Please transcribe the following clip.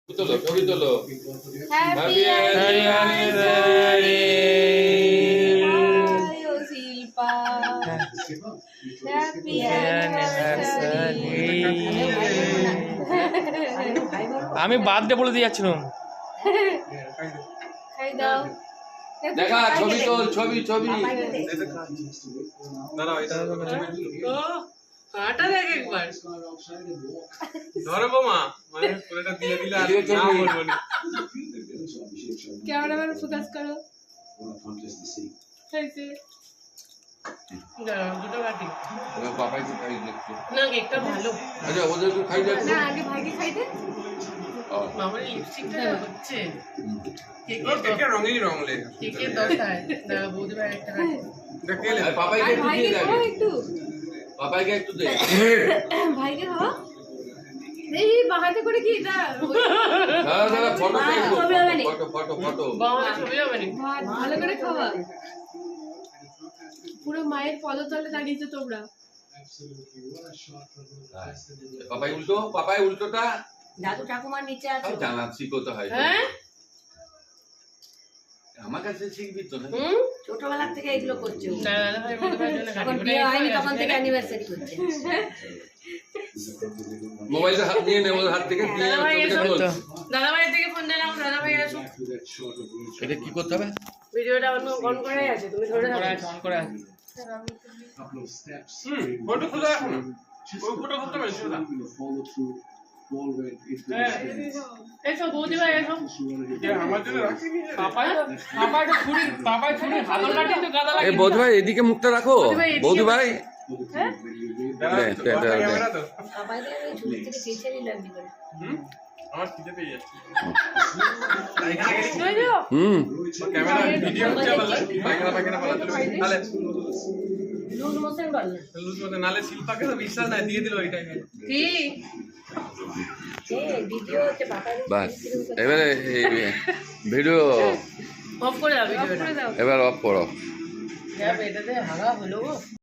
তোলো ছবি তোলো। হ্যাপি Happy অ্যানিভার্সারি ও শিল্পা, হ্যাপি অ্যানিভার্সারি। আমি বার্থডে বলে দিয়ে যাচ্ছিলাম। খাই দাও। দেখা ছবি তোল, ছবি ছবি। কাটা দেখ একবার ধরো গো মা, মানে পুরোটা দিয়ে দিলে আর ছবি। না বলবো না। ক্যামেরাম্যান ফোকাস করো। খাইছে দাঁড়াও, দুটো বাটি। পাপাই তো খাই দেখছো। না, কেকটা ভালো। আচ্ছা ওদের তো খাই দেখছো। না, আগে ভাইকে খাইতে। মামার লিপস্টিকটা হচ্ছে কেকের রঙই রং লেগে। কেকের দশায় দাঁড়া, বৌদি ভাই একটা কাটে। পাপাইকে আর একটু ভাইকে দিয়ে দে খাও আগে। একটু। পাপাইকে একটু দে। ভাইকে খাও। এই বাহাতে করে কি এটা? দাঁড়া দাঁড়া ফটো ছবি হবে না। Photo photo photo. বাবা ছবি হবে না। ভালো করে খাওয়া। পুরো মায়ের পদতলে দাঁড়িয়েছো তোমরা। পাপাই উল্টো, পাপাই উল্টোটা। দাদু ঠাকুমার নিচে আছে। আমি জানলাম শিখতে হয়। হ্যাঁ? আমার কাছে শিখবি তো না। ছোটবেলা থেকে এগুলো করছে ও। দাদা ভাই বৌদি ভাইয়ের জন্য কাটি। যখন বিয়ে হয়নি তখন থেকে অ্যানিভার্সারি করছে। মোবাইলটা হাত নিয়ে নে, ওর হাত থেকে নিয়ে দাদা ভাই ছবিটা এসো। তোল। দাদা ভাইয়ের থেকে ফোন দিলাম, দাদা ভাই আসো। এটা কি করতে হবে? ভিডিওটা অন করে আছে, তুমি ধরে থাকো। অন করে আছে। ফটো খুলে রাখো না। ওই ফটো করতে পারিস না। এসো বৌদি ভাই এসো। আমার জন্য রাখি নি। পাপাই ছুরি হাতল কাটিয়ে তো গাদা এই বৌদি ভাই এদিকে মুখটা রাখো। বৌদি ভাই ক্যামেরা তো। সবাই ওই ছুরি থেকে চেঁচে নিল এমনি করে। আমার খিদে পেয়ে যাচ্ছে। হুম ক্যামেরা ভিডিও হচ্ছে বলে পায়খানা বলা তো তাহলে লুজ মোশন বলে। লুজ মতে নালে শিল্পাকে তো বিশ্বাস নাই, দিয়ে দিল ওইটাই। কি এ ভিডিও হচ্ছে বাবার। বাস এবারে ভিডিও অফ করে দাও ভিডিওটা। এবার অফ করো। এটাতে হাগা হলো গো।